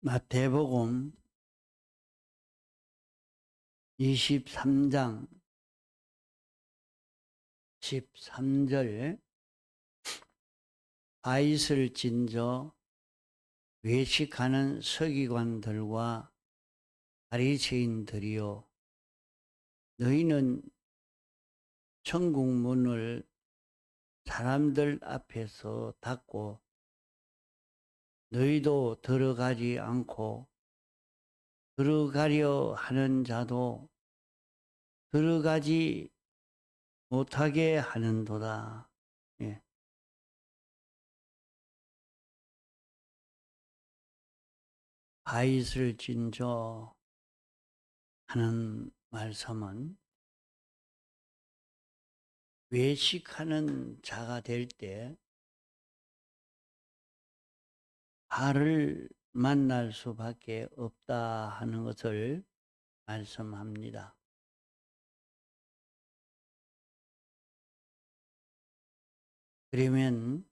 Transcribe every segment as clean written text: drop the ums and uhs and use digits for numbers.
마태복음 23장 13절 바윗을 진저 외식하는 서기관들과 바리새인들이여, 너희는 천국 문을 사람들 앞에서 닫고 너희도 들어가지 않고 들어가려 하는 자도 들어가지 못하게 하는도다. 예. 바윗을 진저 하는 말씀은 외식하는 자가 될 때 바를 만날 수밖에 없다 하는 것을 말씀합니다. 그러면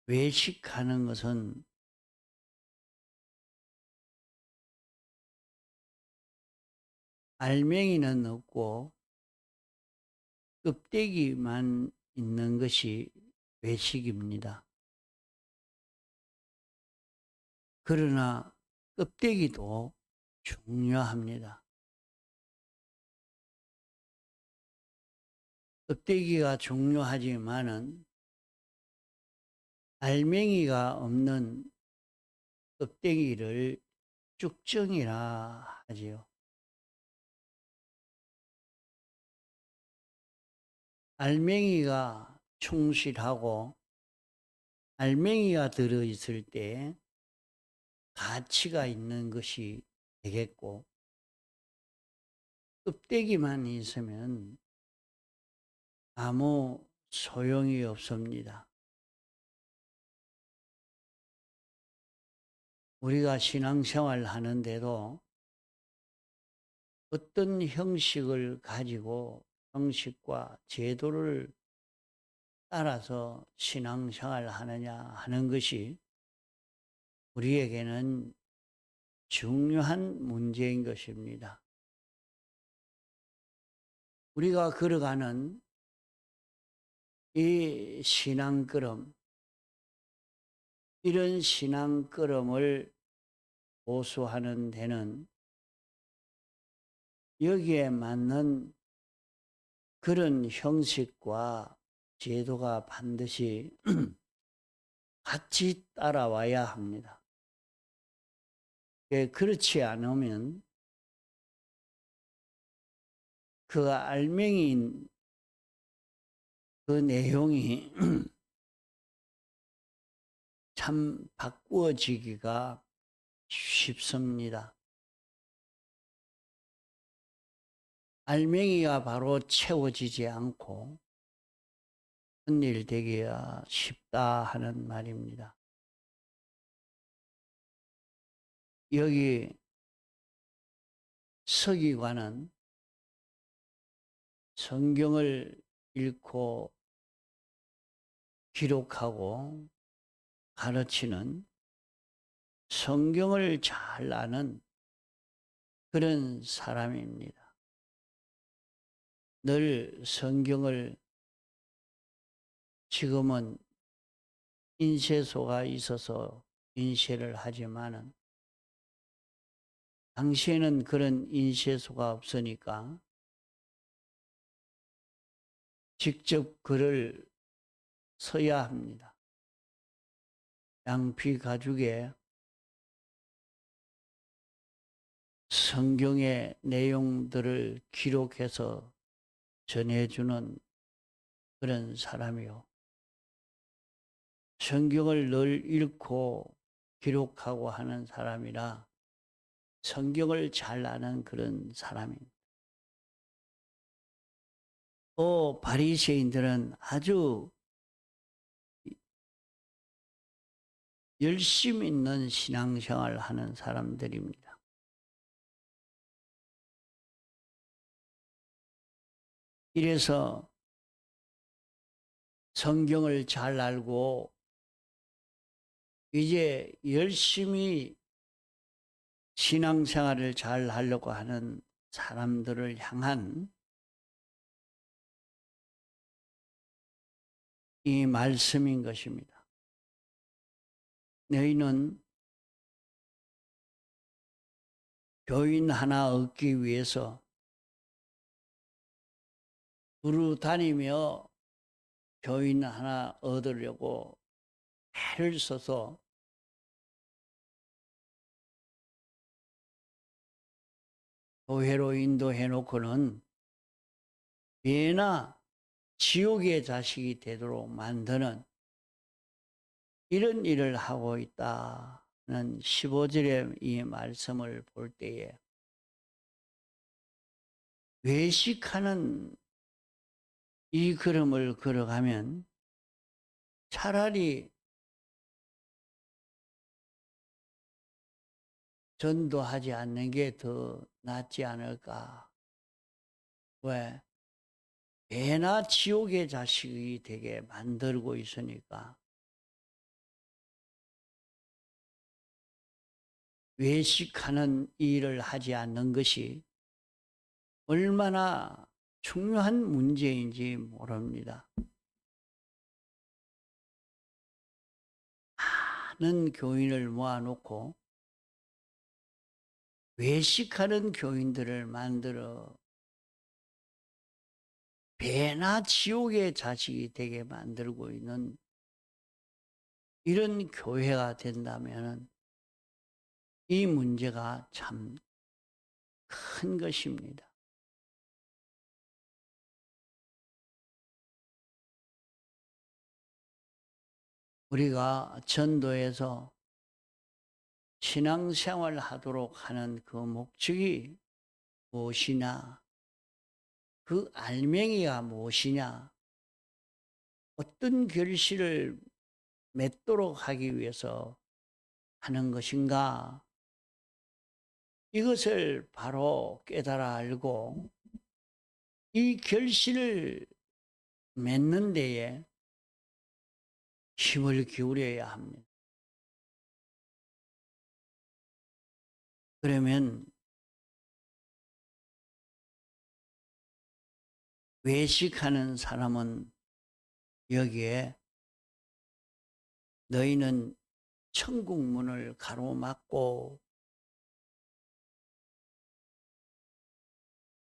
외식하는 것은 알맹이는 없고 껍데기만 있는 것이 외식입니다. 그러나 껍데기도 중요합니다. 껍데기가 중요하지만은 알맹이가 없는 껍데기를 쭉정이라 하지요. 알맹이가 충실하고 알맹이가 들어있을 때 가치가 있는 것이 되겠고, 껍데기만 있으면 아무 소용이 없습니다. 우리가 신앙생활 하는데도 어떤 형식을 가지고 형식과 제도를 따라서 신앙생활 하느냐 하는 것이 우리에게는 중요한 문제인 것입니다. 우리가 걸어가는 이 신앙걸음, 이런 신앙걸음을 보수하는 데는 여기에 맞는 그런 형식과 제도가 반드시 같이 따라와야 합니다. 그렇지 않으면 그 알맹이인 그 내용이 참 바꾸어지기가 쉽습니다. 알맹이가 바로 채워지지 않고 큰일 되기가 쉽다 하는 말입니다. 여기 서기관은 성경을 읽고 기록하고 가르치는, 성경을 잘 아는 그런 사람입니다. 늘 성경을, 지금은 인쇄소가 있어서 인쇄를 하지만은 당시에는 그런 인쇄소가 없으니까 직접 글을 써야 합니다. 양피 가죽에 성경의 내용들을 기록해서 전해주는 그런 사람이요. 성경을 늘 읽고 기록하고 하는 사람이라 성경을 잘 아는 그런 사람입니다. 또 바리새인들은 아주 열심 있는 신앙생활을 하는 사람들입니다. 이래서 성경을 잘 알고 이제 열심히 신앙생활을 잘 하려고 하는 사람들을 향한 이 말씀인 것입니다. 너희는 교인 하나 얻기 위해서 두루 다니며 교인 하나 얻으려고 애를 써서 교회로 인도해 놓고는 예나 지옥의 자식이 되도록 만드는 이런 일을 하고 있다는 15절의 이 말씀을 볼 때에 외식하는 이 걸음을 걸어가면 차라리 전도하지 않는 게 더 낫지 않을까. 왜? 배나 지옥의 자식이 되게 만들고 있으니까. 외식하는 일을 하지 않는 것이 얼마나 중요한 문제인지 모릅니다. 많은 교인을 모아놓고 외식하는 교인들을 만들어 배나 지옥의 자식이 되게 만들고 있는 이런 교회가 된다면 이 문제가 참 큰 것입니다. 우리가 전도에서 신앙생활 하도록 하는 그 목적이 무엇이냐, 그 알맹이가 무엇이냐, 어떤 결실을 맺도록 하기 위해서 하는 것인가, 이것을 바로 깨달아 알고 이 결실을 맺는 데에 힘을 기울여야 합니다. 그러면 외식하는 사람은 여기에 너희는 천국 문을 가로막고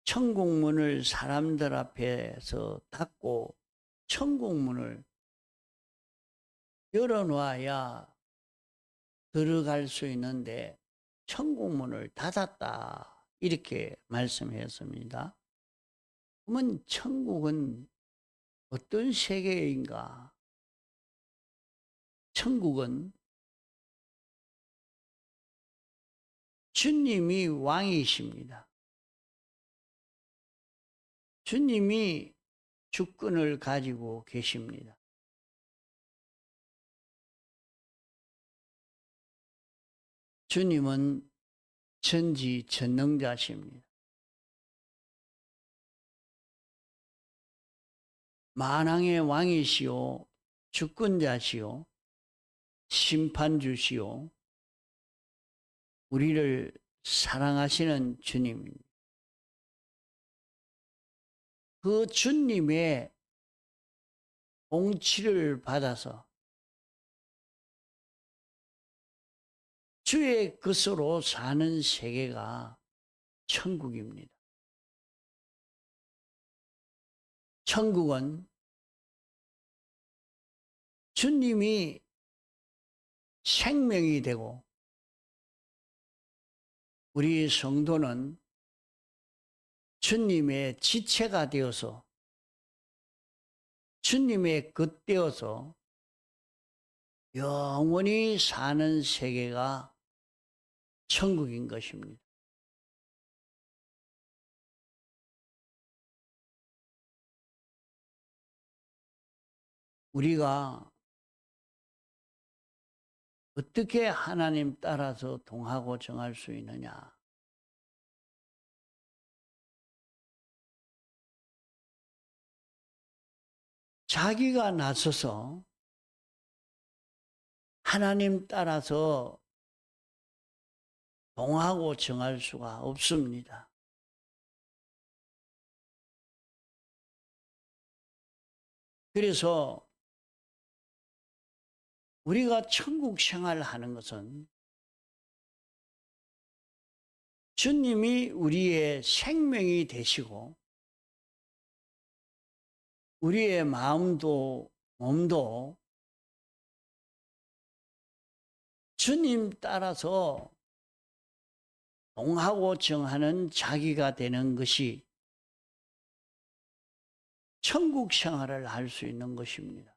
천국 문을 사람들 앞에서 닫고 천국 문을 열어놔야 들어갈 수 있는데 천국 문을 닫았다 이렇게 말씀했습니다. 그러면 천국은 어떤 세계인가? 천국은 주님이 왕이십니다. 주님이 주권을 가지고 계십니다. 주님은 전지전능자십니다. 만왕의 왕이시오, 주권자시오, 심판주시오, 우리를 사랑하시는 주님입니다. 그 주님의 통치를 받아서 주의 것으로 사는 세계가 천국입니다. 천국은 주님이 생명이 되고 우리 성도는 주님의 지체가 되어서 주님의 것 되어서 영원히 사는 세계가 천국인 것입니다. 우리가 어떻게 하나님 따라서 동하고 정할 수 있느냐? 자기가 나서서 하나님 따라서 동하고 정할 수가 없습니다. 그래서 우리가 천국 생활을 하는 것은 주님이 우리의 생명이 되시고 우리의 마음도 몸도 주님 따라서 동하고 정하는 자기가 되는 것이 천국 생활을 할 수 있는 것입니다.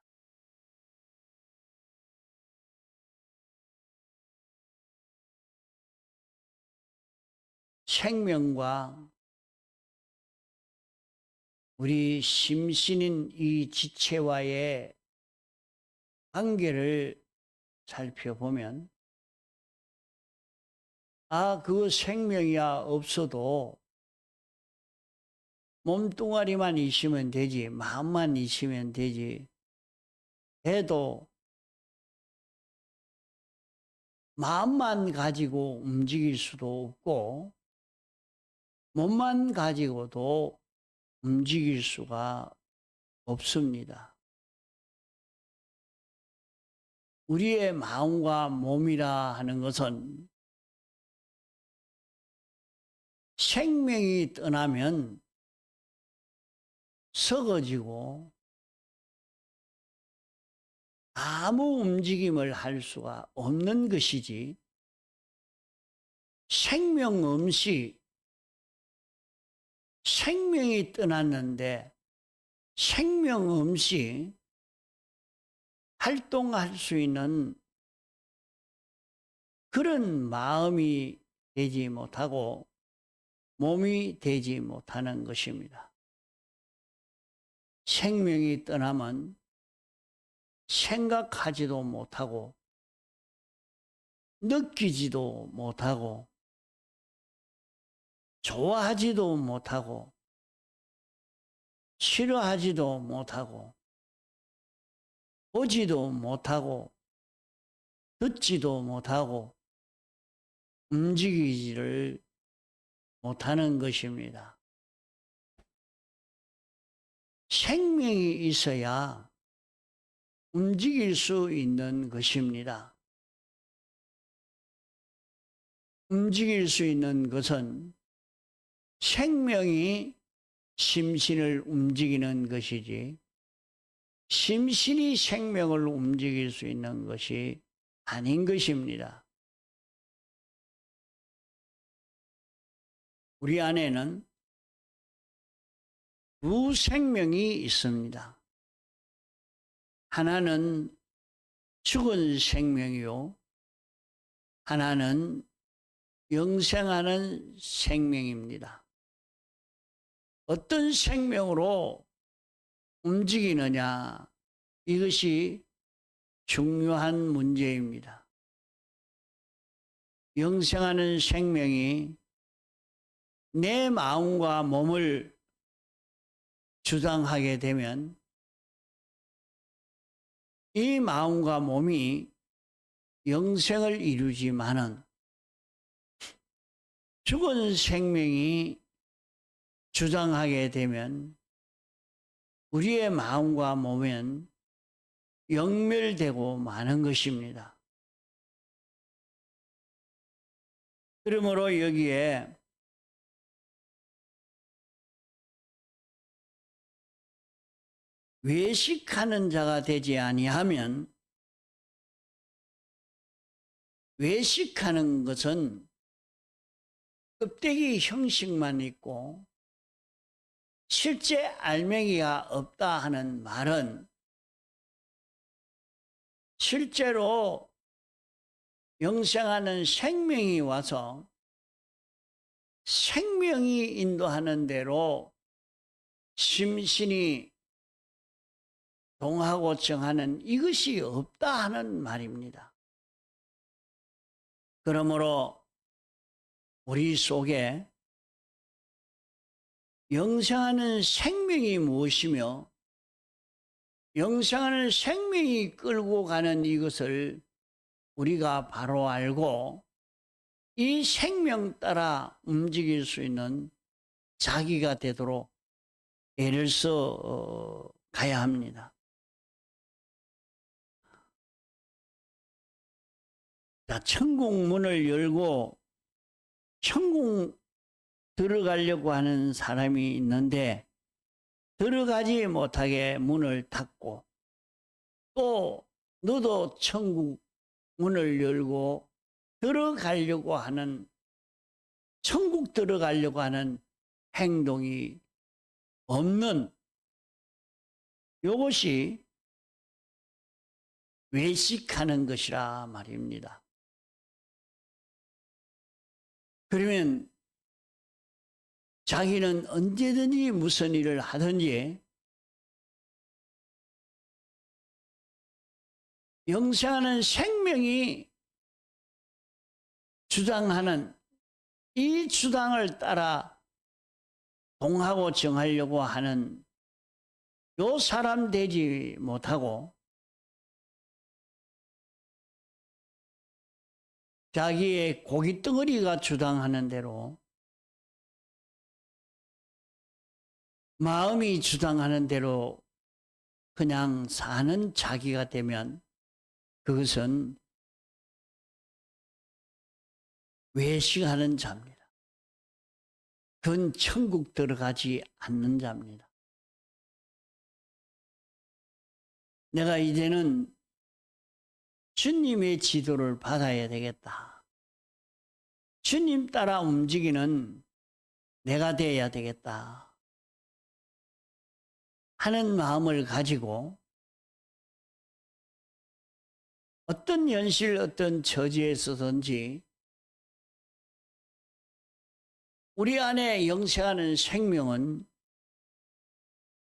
생명과 우리 심신인 이 지체와의 관계를 살펴보면 그 생명이야 없어도 몸뚱아리만 있으면 되지, 마음만 있으면 되지 해도 마음만 가지고 움직일 수도 없고 몸만 가지고도 움직일 수가 없습니다. 우리의 마음과 몸이라 하는 것은 생명이 떠나면 썩어지고 아무 움직임을 할 수가 없는 것이지, 생명 없이 생명이 떠났는데 생명 없이 활동할 수 있는 그런 마음이 되지 못하고 몸이 되지 못하는 것입니다. 생명이 떠나면 생각하지도 못하고 느끼지도 못하고 좋아하지도 못하고 싫어하지도 못하고 보지도 못하고 듣지도 못하고 움직이지를 못하는 것입니다. 생명이 있어야 움직일 수 있는 것입니다. 움직일 수 있는 것은 생명이 심신을 움직이는 것이지 심신이 생명을 움직일 수 있는 것이 아닌 것입니다. 우리 안에는 두 생명이 있습니다. 하나는 죽은 생명이요, 하나는 영생하는 생명입니다. 어떤 생명으로 움직이느냐, 이것이 중요한 문제입니다. 영생하는 생명이 내 마음과 몸을 주장하게 되면 이 마음과 몸이 영생을 이루지만은 죽은 생명이 주장하게 되면 우리의 마음과 몸은 영멸되고 마는 것입니다. 그러므로 여기에 외식하는 자가 되지 아니하면, 외식하는 것은 껍데기 형식만 있고 실제 알맹이가 없다 하는 말은 실제로 영생하는 생명이 와서 생명이 인도하는 대로 심신이 동하고 정하는 이것이 없다 하는 말입니다. 그러므로 우리 속에 영생하는 생명이 무엇이며 영생하는 생명이 끌고 가는 이것을 우리가 바로 알고 이 생명 따라 움직일 수 있는 자기가 되도록 애를 써 가야 합니다. 자, 천국 문을 열고 천국 들어가려고 하는 사람이 있는데 들어가지 못하게 문을 닫고 또 너도 천국 문을 열고 들어가려고 하는 천국 들어가려고 하는 행동이 없는 이것이 외식하는 것이라 말입니다. 그러면 자기는 언제든지 무슨 일을 하든지 영생하는 생명이 주장하는 이 주장을 따라 동하고 정하려고 하는 요 사람 되지 못하고 자기의 고깃덩어리가 주장하는 대로 마음이 주장하는 대로 그냥 사는 자기가 되면 그것은 외식하는 자입니다. 그건 천국 들어가지 않는 자입니다. 내가 이제는 주님의 지도를 받아야 되겠다. 주님 따라 움직이는 내가 되어야 되겠다 하는 마음을 가지고 어떤 현실, 어떤 처지에 서든지 우리 안에 영생하는 생명은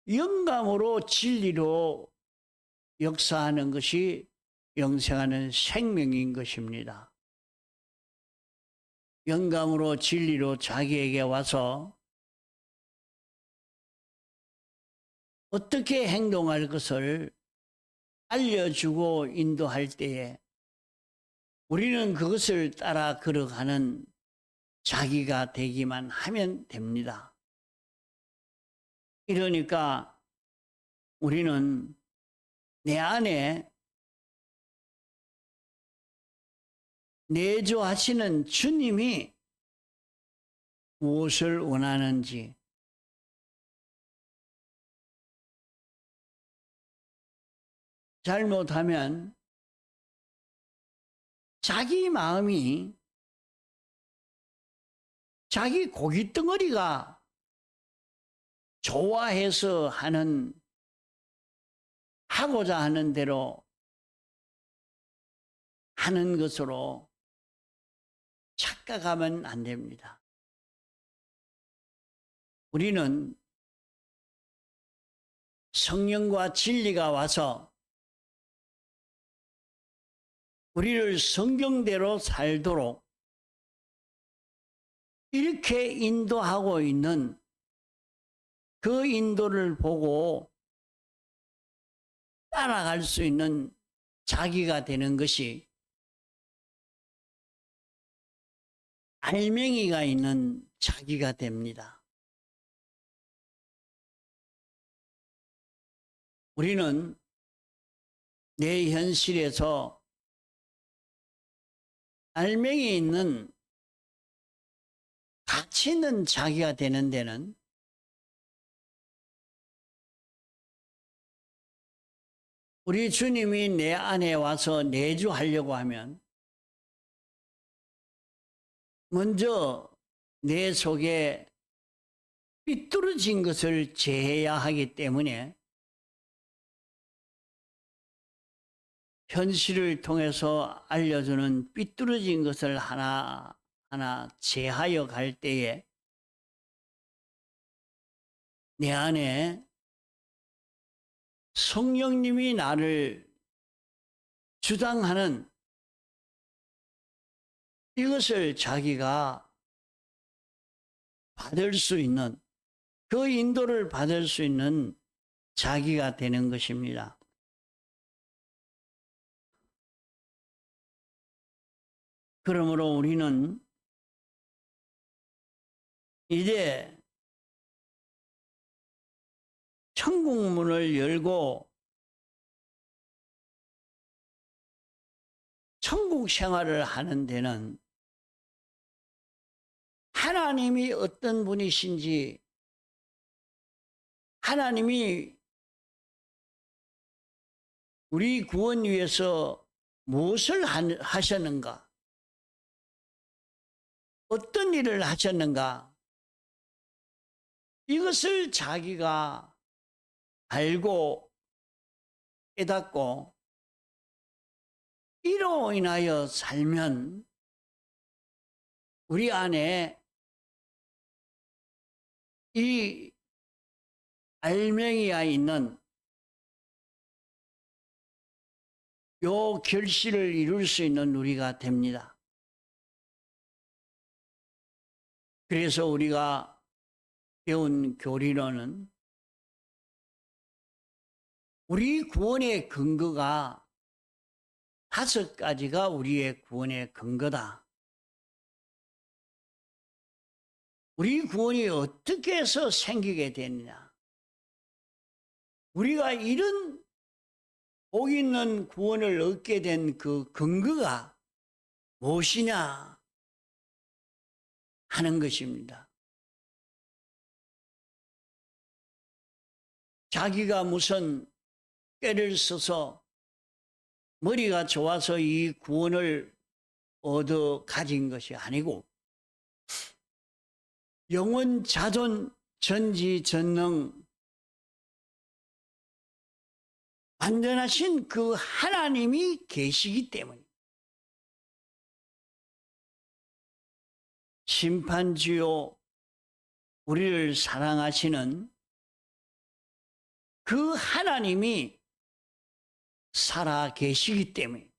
영감으로 진리로 역사하는 것이 영생하는 생명인 것입니다. 영감으로 진리로 자기에게 와서 어떻게 행동할 것을 알려주고 인도할 때에 우리는 그것을 따라 걸어가는 자기가 되기만 하면 됩니다. 이러니까 우리는 내 안에 내조하시는 주님이 무엇을 원하는지 잘못하면 자기 마음이 자기 고깃덩어리가 좋아해서 하고자 하는 대로 하는 것으로 착각하면 안 됩니다. 우리는 성령과 진리가 와서 우리를 성경대로 살도록 이렇게 인도하고 있는 그 인도를 보고 따라갈 수 있는 자기가 되는 것이 알맹이가 있는 자기가 됩니다. 우리는 내 현실에서 알맹이 있는 가치 있는 자기가 되는 데는 우리 주님이 내 안에 와서 내주하려고 하면 먼저 내 속에 삐뚤어진 것을 제해야 하기 때문에 현실을 통해서 알려주는 삐뚤어진 것을 하나하나 제하여 갈 때에 내 안에 성령님이 나를 주장하는 이것을 자기가 받을 수 있는 그 인도를 받을 수 있는 자기가 되는 것입니다. 그러므로 우리는 이제 천국 문을 열고 천국 생활을 하는 데는 하나님이 어떤 분이신지, 하나님이 우리 구원 위해서 무엇을 하셨는가, 어떤 일을 하셨는가, 이것을 자기가 알고 깨닫고 이로 인하여 살면 우리 안에 이 알맹이가 있는 요 결실을 이룰 수 있는 우리가 됩니다. 그래서 우리가 배운 교리로는 우리 구원의 근거가 5가지가 우리의 구원의 근거다. 우리 구원이 어떻게 해서 생기게 되느냐? 우리가 이런 복 있는 구원을 얻게 된 그 근거가 무엇이냐 하는 것입니다. 자기가 무슨 꾀를 써서 머리가 좋아서 이 구원을 얻어 가진 것이 아니고 영원 자존 전지전능 완전하신 그 하나님이 계시기 때문에 심판주요 우리를 사랑하시는 그 하나님이 살아 계시기 때문에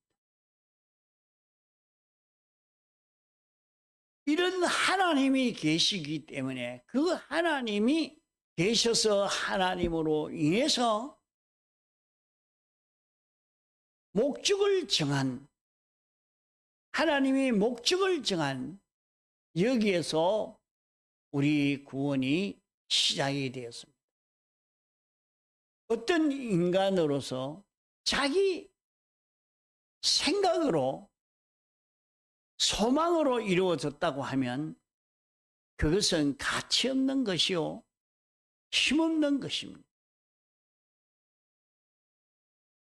이런 하나님이 계시기 때문에 그 하나님이 계셔서 하나님으로 인해서 목적을 정한 하나님이 목적을 정한 여기에서 우리 구원이 시작이 되었습니다. 어떤 인간으로서 자기 생각으로 소망으로 이루어졌다고 하면 그것은 가치 없는 것이요 힘없는 것입니다.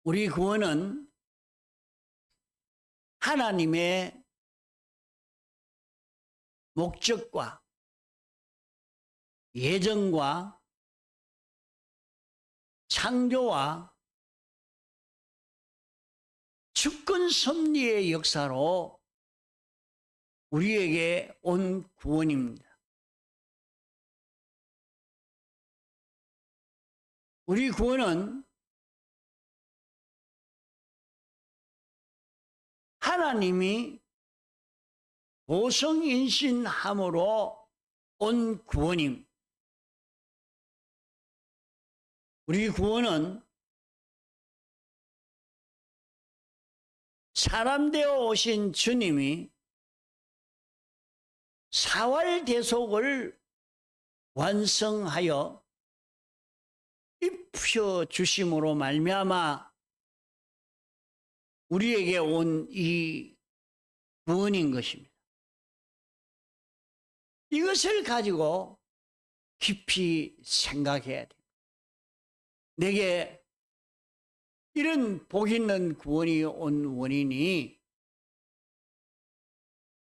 우리 구원은 하나님의 목적과 예정과 창조와 주권 섭리의 역사로 우리에게 온 구원입니다. 우리 구원은 하나님이 보성인신함으로 온 구원입니다. 우리 구원은 사람 되어 오신 주님이 사활대속을 완성하여 입혀 주심으로 말미암아 우리에게 온 이 구원인 것입니다. 이것을 가지고 깊이 생각해야 돼요. 내게 이런 복 있는 구원이 온 원인이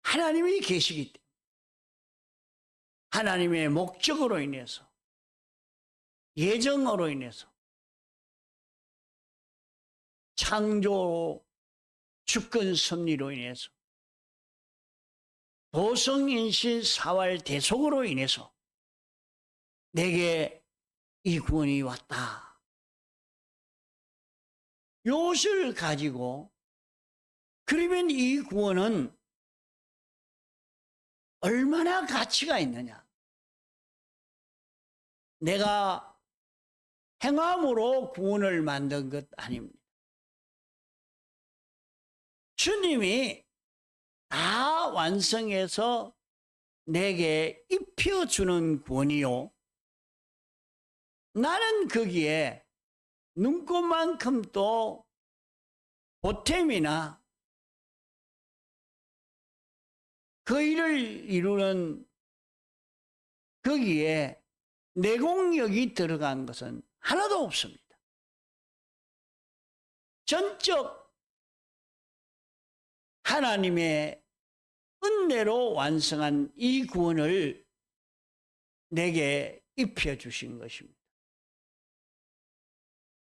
하나님이 계시기 때문에 하나님의 목적으로 인해서 예정으로 인해서 창조 주권 섭리로 인해서 도성인신 사활 대속으로 인해서 내게 이 구원이 왔다. 이것을 가지고 그러면 이 구원은 얼마나 가치가 있느냐? 내가 행함으로 구원을 만든 것 아닙니다. 주님이 다 완성해서 내게 입혀주는 구원이요. 나는 거기에 눈곱만큼도 보탬이나 그 일을 이루는 거기에 내공력이 들어간 것은 하나도 없습니다. 전적 하나님의 은혜로 완성한 이 구원을 내게 입혀주신 것입니다.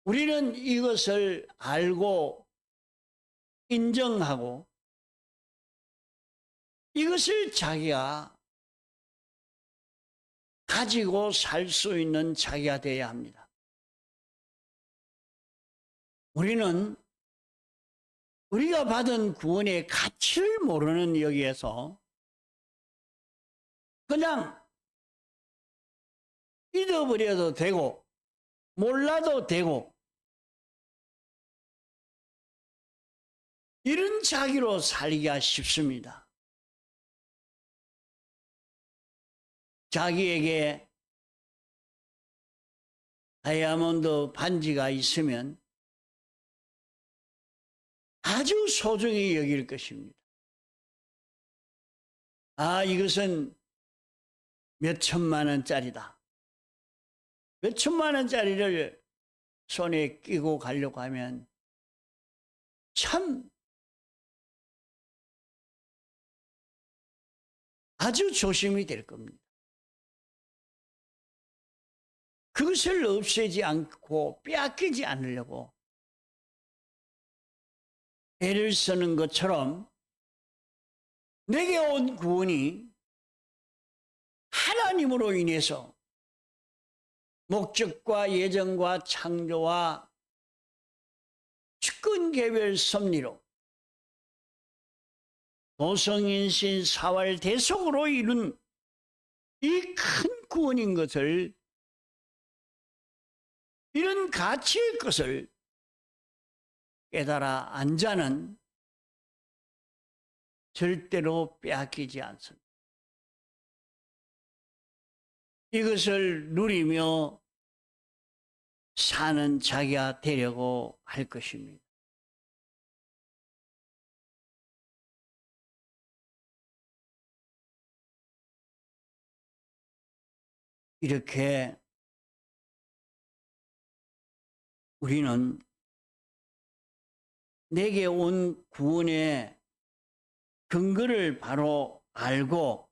우리는 이것을 알고 인정하고 이것을 자기가 가지고 살 수 있는 자기가 되어야 합니다. 우리는 우리가 받은 구원의 가치를 모르는 여기에서 그냥 잊어버려도 되고 몰라도 되고 이런 자기로 살기가 쉽습니다. 자기에게 다이아몬드 반지가 있으면 아주 소중히 여길 것입니다. 아, 이것은 몇 천만 원짜리다. 몇 천만 원짜리를 손에 끼고 가려고 하면 참 아주 조심이 될 겁니다. 그것을 없애지 않고 빼앗기지 않으려고 애를 쓰는 것처럼 내게 온 구원이 하나님으로 인해서 목적과 예정과 창조와 주권 개별 섭리로 도성인신 사활 대속으로 이룬 이 큰 구원인 것을, 이런 가치의 것을 깨달아 안 자는 절대로 빼앗기지 않습니다. 이것을 누리며 사는 자기가 되려고 할 것입니다. 이렇게 우리는 내게 온 구원의 근거를 바로 알고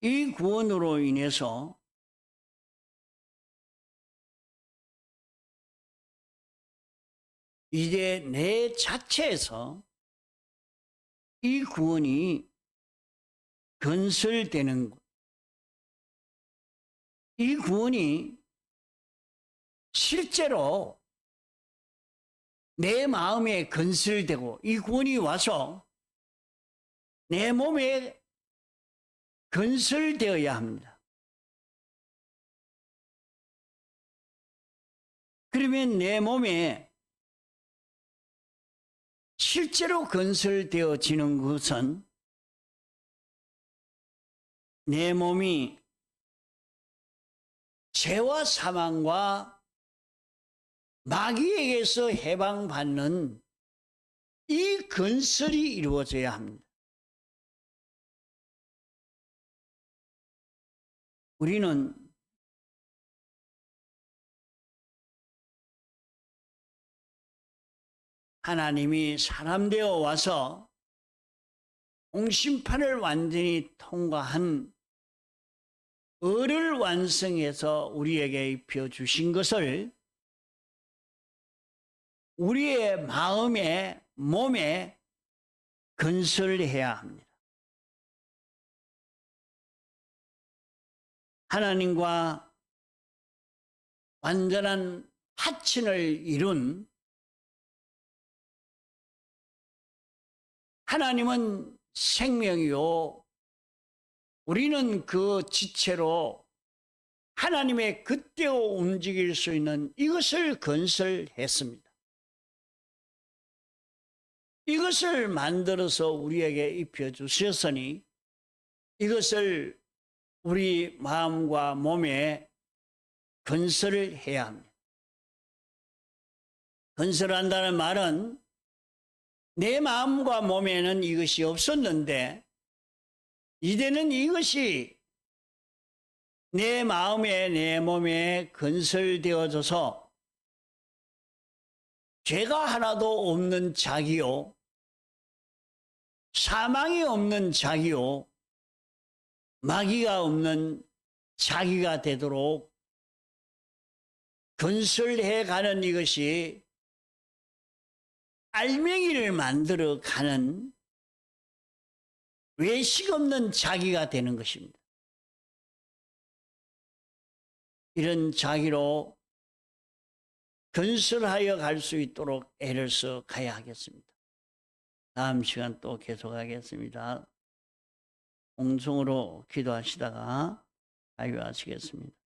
이 구원으로 인해서 이제 내 자체에서 이 구원이 건설되는 것, 이 구원이 실제로 내 마음에 건설되고 이 구원이 와서 내 몸에 건설되어야 합니다. 그러면 내 몸에 실제로 건설되어지는 것은 내 몸이 죄와 사망과 마귀에게서 해방받는 이 건설이 이루어져야 합니다. 우리는 하나님이 사람 되어 와서 공심판을 완전히 통과한 의를 완성해서 우리에게 입혀주신 것을 우리의 마음에, 몸에 건설해야 합니다. 하나님과 완전한 합친을 이룬 하나님은 생명이요, 우리는 그 지체로 하나님의 그때로 움직일 수 있는 이것을 건설했습니다. 이것을 만들어서 우리에게 입혀 주셨으니 이것을 우리 마음과 몸에 건설을 해야 합니다. 건설한다는 말은 내 마음과 몸에는 이것이 없었는데 이제는 이것이 내 마음에 내 몸에 건설되어져서 죄가 하나도 없는 자기요, 사망이 없는 자기요, 마귀가 없는 자기가 되도록 건설해 가는 이것이 알맹이를 만들어 가는 외식 없는 자기가 되는 것입니다. 이런 자기로 건설하여 갈 수 있도록 애를 써 가야 하겠습니다. 다음 시간 또 계속하겠습니다. 공성으로 기도하시다가 자유하시겠습니다.